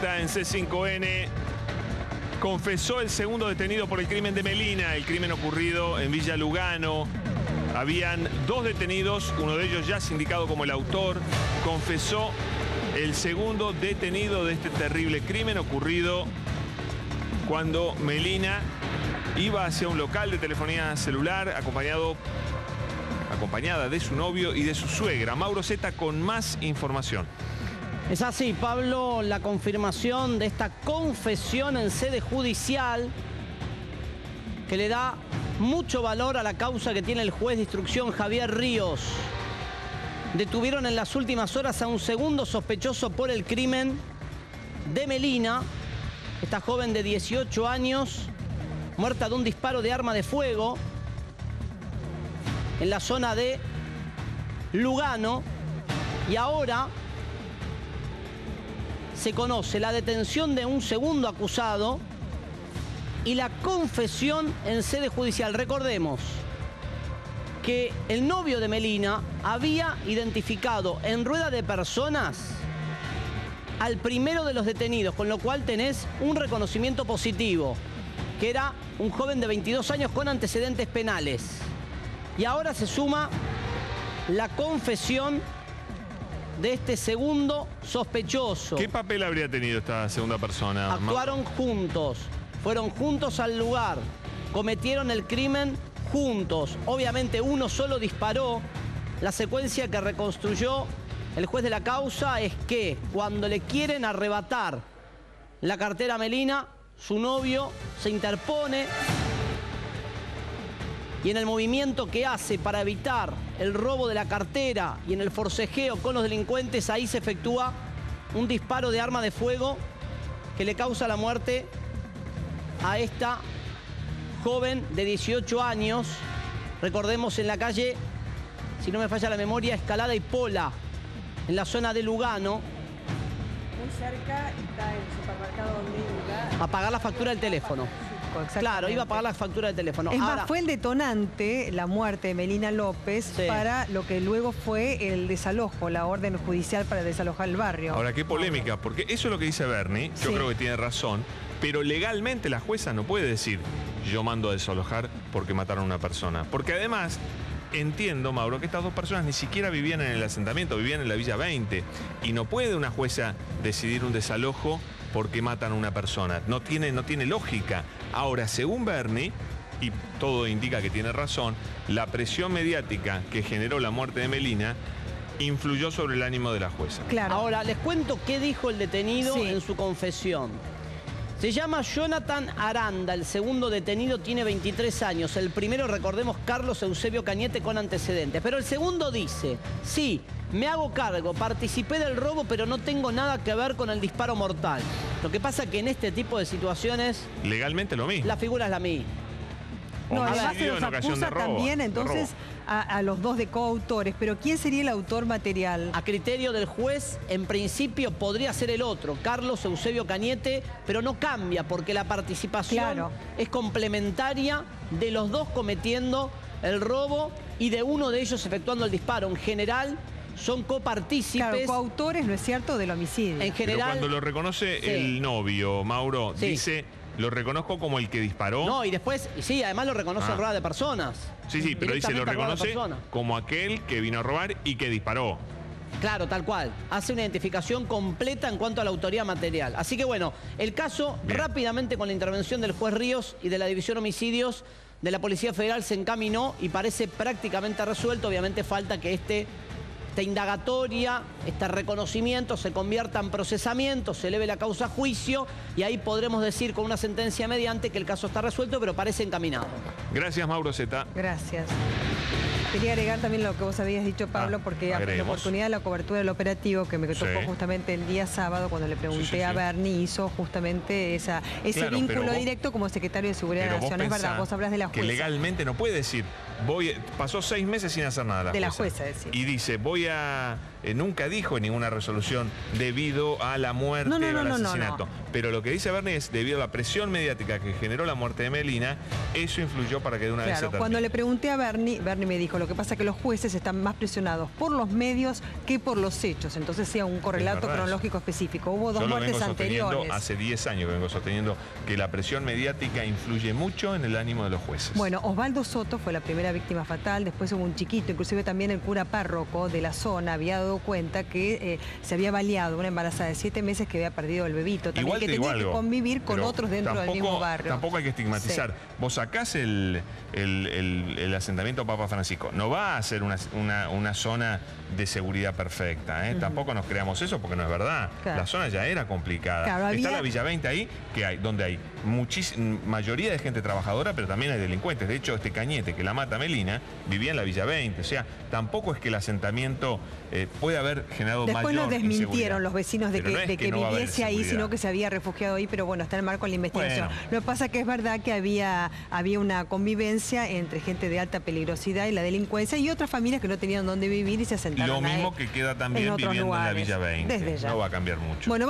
vuelta en C5N. Confesó el segundo detenido por el crimen de Melina, el crimen ocurrido en Villa Lugano. Habían dos detenidos, uno de ellos ya sindicado como el autor. Confesó el segundo detenido de este terrible crimen ocurrido cuando Melina iba hacia un local de telefonía celular acompañada de su novio y de su suegra. Mauro Zeta con más información. Es así, Pablo, la confirmación de esta confesión en sede judicial que le da mucho valor a la causa que tiene el juez de instrucción Javier Ríos. Detuvieron en las últimas horas a un segundo sospechoso por el crimen de Melina, esta joven de 18 años, muerta de un disparo de arma de fuego en la zona de Lugano, y ahora se conoce la detención de un segundo acusado y la confesión en sede judicial. Recordemos que el novio de Melina había identificado en rueda de personas al primero de los detenidos, con lo cual tenés un reconocimiento positivo, que era un joven de 22 años con antecedentes penales. Y ahora se suma la confesión de este segundo sospechoso. ¿Qué papel habría tenido esta segunda persona? Actuaron juntos, fueron juntos al lugar, cometieron el crimen juntos. Obviamente uno solo disparó. La secuencia que reconstruyó el juez de la causa es que cuando le quieren arrebatar la cartera a Melina, su novio se interpone y en el movimiento que hace para evitar el robo de la cartera y en el forcejeo con los delincuentes, ahí se efectúa un disparo de arma de fuego que le causa la muerte a esta joven de 18 años. Recordemos, en la calle, si no me falla la memoria, Escalada y Pola, en la zona de Lugano. Muy cerca está el supermercado donde iba A pagar la factura del teléfono. Claro, iba a pagar la factura del teléfono. Es Ahora, más, fue el detonante, la muerte de Melina López, sí, para lo que luego fue el desalojo, la orden judicial para desalojar el barrio. Ahora, qué polémica, porque eso es lo que dice Bernie, yo Sí. creo que tiene razón, pero legalmente la jueza no puede decir yo mando a desalojar porque mataron a una persona. Porque además, entiendo, Mauro, que estas dos personas ni siquiera vivían en el asentamiento, vivían en la Villa 20, y no puede una jueza decidir un desalojo porque matan a una persona. No tiene lógica. Ahora, según Bernie, y todo indica que tiene razón, la presión mediática que generó la muerte de Melina influyó sobre el ánimo de la jueza. Claro. ahora les cuento qué dijo el detenido Sí. en su confesión. Se llama Jonathan Aranda, el segundo detenido tiene 23 años. El primero, recordemos, Carlos Eusebio Cañete, con antecedentes. Pero el segundo dice: sí, me hago cargo, participé del robo, pero no tengo nada que ver con el disparo mortal. Lo que pasa que en este tipo de situaciones, Legalmente lo mismo. la figura es la misma. No, además se Homicidio los en ocasión de acusa robo, también de entonces a los dos de coautores, pero ¿quién sería el autor material? A criterio del juez, en principio podría ser el otro, Carlos Eusebio Cañete, pero no cambia porque la participación Claro. es complementaria de los dos cometiendo el robo y de uno de ellos efectuando el disparo. En general son copartícipes. Claro, coautores, ¿no es cierto?, del homicidio. En Pero general. cuando lo reconoce Sí. el novio, Mauro, Sí. dice, lo reconozco como el que disparó. No, y después, sí, además lo reconoce en rueda de personas. Sí, sí, pero dice, lo Directamente a rueda de reconoce persona. como aquel que vino a robar y que disparó. Claro, tal cual. Hace una identificación completa en cuanto a la autoría material. Así que bueno, el caso, Bien. rápidamente con la intervención del juez Ríos y de la División Homicidios de la Policía Federal, se encaminó y parece prácticamente resuelto. Obviamente falta que esta indagatoria, este reconocimiento se convierta en procesamiento, se eleve la causa a juicio y ahí podremos decir con una sentencia mediante que el caso está resuelto, pero parece encaminado. Gracias, Mauro Zeta. Gracias. Quería agregar también lo que vos habías dicho, Pablo, porque la agreguemos. oportunidad de la cobertura del operativo que me tocó Sí. justamente el día sábado, cuando le pregunté Sí, sí, a sí. Bernie, hizo justamente ese Claro, pero vínculo vos- directo como secretario de Seguridad de la Pero vos Nación. Es verdad, pensá vos hablas de la que jueza. legalmente no puede decir, pasó 6 meses sin hacer nada De la jueza, decís. y dice, voy a nunca dijo en ninguna resolución debido a la muerte o al asesinato. Pero lo que dice Bernie es debido a la presión mediática que generó la muerte de Melina, eso influyó para que de una vez se termine. Cuando le pregunté a Bernie me dijo, lo que pasa es que los jueces están más presionados por los medios que por los hechos. Entonces sea un correlato cronológico específico. Hubo dos muertes anteriores. Hace 10 años que vengo sosteniendo que la presión mediática influye mucho en el ánimo de los jueces. Bueno, Osvaldo Soto fue la primera víctima fatal, después hubo un chiquito, inclusive también el cura párroco de la zona había dado cuenta que se había baleado una embarazada de 7 meses que había perdido el bebito. También Igual que tenía que convivir con otros dentro del mismo barrio. Tampoco hay que estigmatizar. Sí. Vos sacás el asentamiento Papa Francisco. No va a ser una zona de seguridad perfecta. Tampoco nos creamos eso porque no es verdad. Claro. La zona ya era complicada. Está la Villa 20 ahí, donde hay mayoría de gente trabajadora, pero también hay delincuentes. De hecho, este Cañete que la mata Melina vivía en la Villa 20. O sea, tampoco es que el asentamiento puede haber generado mayor Después nos desmintieron los vecinos de que que viviese ahí, sino que se había refugiado ahí, pero bueno, está en el marco de la investigación. Bueno. Lo que pasa es que es verdad que había una convivencia entre gente de alta peligrosidad y la delincuencia y otras familias que no tenían dónde vivir y se asentaron Lo mismo que queda también viviendo en la Villa 20. Desde ya. No va a cambiar mucho. Bueno,